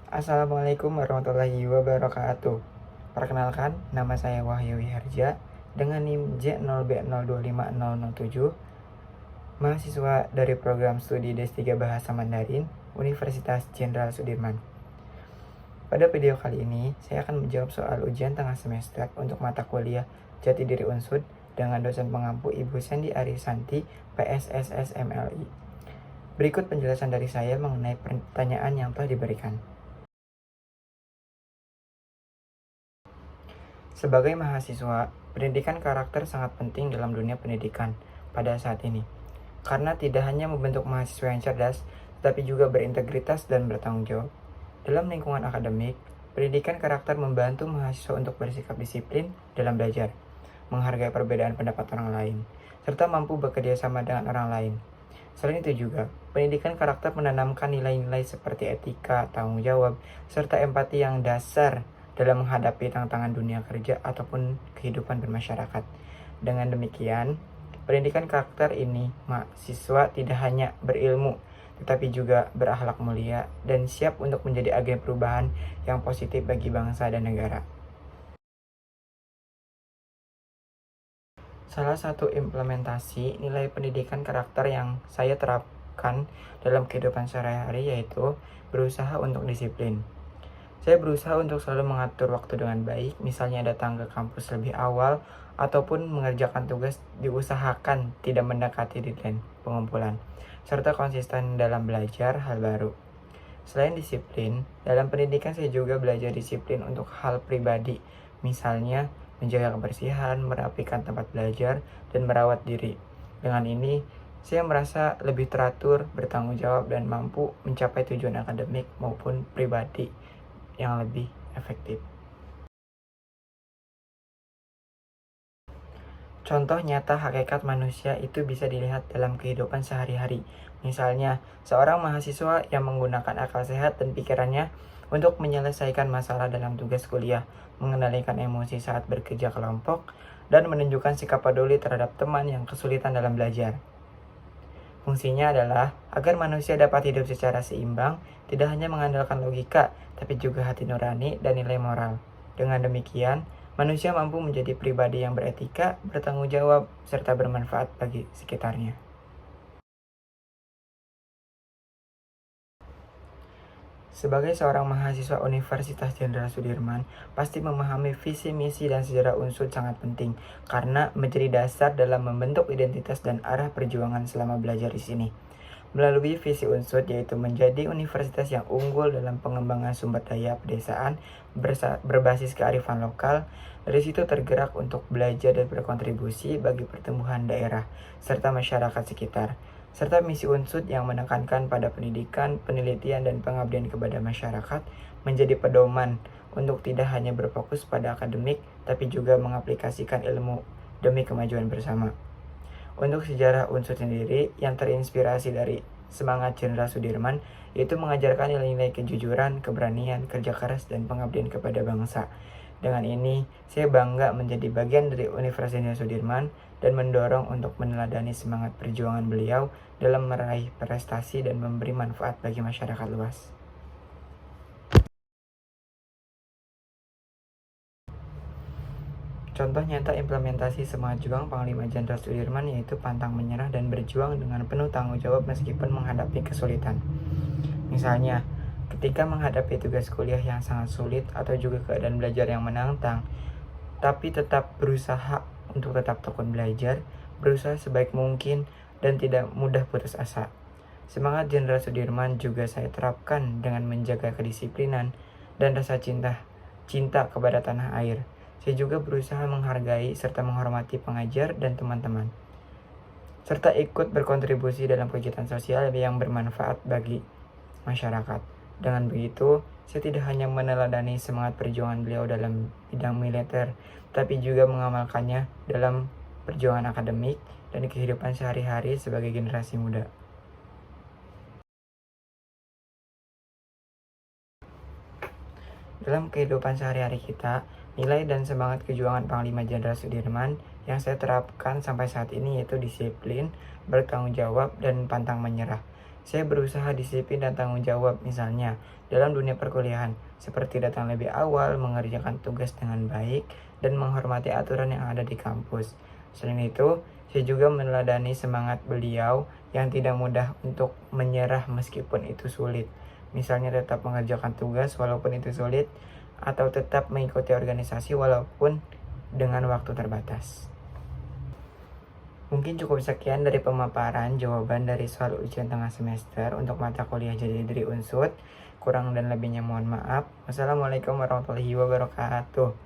Assalamualaikum warahmatullahi wabarakatuh. Perkenalkan, nama saya Wahyu Wiharja dengan NIM J0B025007, mahasiswa dari program studi D3 Bahasa Mandarin, Universitas Jenderal Sudirman. Pada video kali ini, saya akan menjawab soal ujian tengah semester untuk mata kuliah Jati Diri Unsud dengan dosen pengampu Ibu Sandy Arisanti, PSSS MLI. Berikut penjelasan dari saya mengenai pertanyaan yang telah diberikan. Sebagai mahasiswa, pendidikan karakter sangat penting dalam dunia pendidikan pada saat ini. Karena tidak hanya membentuk mahasiswa yang cerdas, tetapi juga berintegritas dan bertanggung jawab. Dalam lingkungan akademik, pendidikan karakter membantu mahasiswa untuk bersikap disiplin dalam belajar, menghargai perbedaan pendapat orang lain, serta mampu bekerja sama dengan orang lain. Selain itu juga, pendidikan karakter menanamkan nilai-nilai seperti etika, tanggung jawab, serta empati yang dasar dalam menghadapi tantangan dunia kerja ataupun kehidupan bermasyarakat. Dengan demikian, pendidikan karakter ini mahasiswa tidak hanya berilmu, tetapi juga berakhlak mulia dan siap untuk menjadi agen perubahan yang positif bagi bangsa dan negara. Salah satu implementasi nilai pendidikan karakter yang saya terapkan dalam kehidupan sehari-hari yaitu berusaha untuk disiplin. Saya berusaha untuk selalu mengatur waktu dengan baik, misalnya datang ke kampus lebih awal, ataupun mengerjakan tugas diusahakan tidak mendekati deadline pengumpulan, serta konsisten dalam belajar hal baru. Selain disiplin, dalam pendidikan saya juga belajar disiplin untuk hal pribadi, misalnya menjaga kebersihan, merapikan tempat belajar, dan merawat diri. Dengan ini, saya merasa lebih teratur, bertanggung jawab, dan mampu mencapai tujuan akademik maupun pribadi yang lebih efektif. Contoh nyata hakikat manusia itu bisa dilihat dalam kehidupan sehari-hari. Misalnya, seorang mahasiswa yang menggunakan akal sehat dan pikirannya untuk menyelesaikan masalah dalam tugas kuliah, mengendalikan emosi saat bekerja kelompok, dan menunjukkan sikap peduli terhadap teman yang kesulitan dalam belajar. Fungsinya adalah agar manusia dapat hidup secara seimbang, tidak hanya mengandalkan logika, tapi juga hati nurani dan nilai moral. Dengan demikian, manusia mampu menjadi pribadi yang beretika, bertanggung jawab, serta bermanfaat bagi sekitarnya. Sebagai seorang mahasiswa Universitas Jenderal Sudirman, pasti memahami visi, misi, dan sejarah Unsud sangat penting karena menjadi dasar dalam membentuk identitas dan arah perjuangan selama belajar di sini. Melalui visi Unsud yaitu menjadi universitas yang unggul dalam pengembangan sumber daya pedesaan berbasis kearifan lokal, dari situ tergerak untuk belajar dan berkontribusi bagi pertumbuhan daerah serta masyarakat sekitar, serta misi Unsud yang menekankan pada pendidikan, penelitian, dan pengabdian kepada masyarakat menjadi pedoman untuk tidak hanya berfokus pada akademik, tapi juga mengaplikasikan ilmu demi kemajuan bersama. Untuk sejarah Unsud sendiri yang terinspirasi dari semangat Jenderal Sudirman, yaitu mengajarkan nilai-nilai kejujuran, keberanian, kerja keras, dan pengabdian kepada bangsa. Dengan ini, saya bangga menjadi bagian dari Universitas Jenderal Sudirman dan mendorong untuk meneladani semangat perjuangan beliau dalam meraih prestasi dan memberi manfaat bagi masyarakat luas. Contoh nyata implementasi semangat juang Panglima Jenderal Sudirman yaitu pantang menyerah dan berjuang dengan penuh tanggung jawab meskipun menghadapi kesulitan. Misalnya, ketika menghadapi tugas kuliah yang sangat sulit atau juga keadaan belajar yang menantang, tapi tetap berusaha untuk tetap tekun belajar, berusaha sebaik mungkin, dan tidak mudah putus asa. Semangat Jenderal Sudirman juga saya terapkan dengan menjaga kedisiplinan dan rasa cinta kepada tanah air. Saya juga berusaha menghargai serta menghormati pengajar dan teman-teman, serta ikut berkontribusi dalam kegiatan sosial yang bermanfaat bagi masyarakat. Dengan begitu, saya tidak hanya meneladani semangat perjuangan beliau dalam bidang militer, tapi juga mengamalkannya dalam perjuangan akademik dan kehidupan sehari-hari sebagai generasi muda. Dalam kehidupan sehari-hari kita, nilai dan semangat kejuangan Panglima Jenderal Sudirman yang saya terapkan sampai saat ini yaitu disiplin, bertanggung jawab, dan pantang menyerah. Saya berusaha disiplin dan tanggung jawab, misalnya dalam dunia perkuliahan, seperti datang lebih awal, mengerjakan tugas dengan baik, dan menghormati aturan yang ada di kampus. Selain itu, saya juga meneladani semangat beliau yang tidak mudah untuk menyerah meskipun itu sulit. Misalnya tetap mengerjakan tugas walaupun itu sulit, atau tetap mengikuti organisasi walaupun dengan waktu terbatas. Mungkin cukup sekian dari pemaparan jawaban dari soal ujian tengah semester untuk mata kuliah Jadi Diri Unsut. Kurang dan lebihnya mohon maaf. Wassalamualaikum warahmatullahi wabarakatuh.